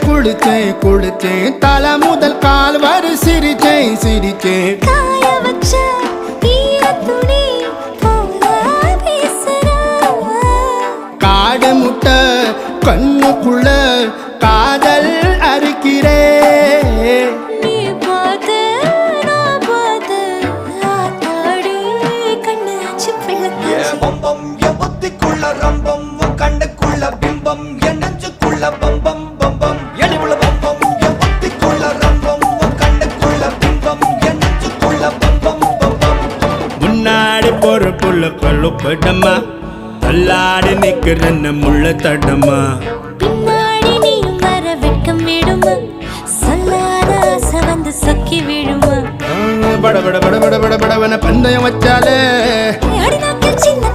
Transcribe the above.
குளிச்சேன் குளிச்சேன் தலை முதல் கால் வரை சிரிச்சேன் சிரிச்சேன் காய வச்ச ஈரத்துணி போல பேசுற காடு முட்டை கண்ணுக்குள்ள காதல் அறுக்கிறே நீ பார்த்து நான் பார்த்து ஆத்தாடி கண்ணு ஆச்சு பிள்ளை பம்பம் என் புத்திக்குள்ள ரம்பம் உன் கண்ணுக்குள்ள பிம்பம் என் நெஞ்சுக்குள்ள பம்பம் பம்பம் எளிவுள்ள பம்பம் என் புத்திக்குள்ள ரம்பம் உன் கண்ணுக்குள்ள பிம்பம் என் நெஞ்சுக்குள்ள பம்பம் பம்பம் முன்னாடி போற புள்ள கழுப்படமா தள்ளாடி நிக்கிறன்ன முள்ள தடமா பின்னாடி நீயும் வர வெட்கம் விடுமா சொல்லாத ஆசை வந்து சொக்கி விடுமா பட பட பட பட பட படவன பந்தயம் வச்சாலே அடி நாக்கில் சின்ன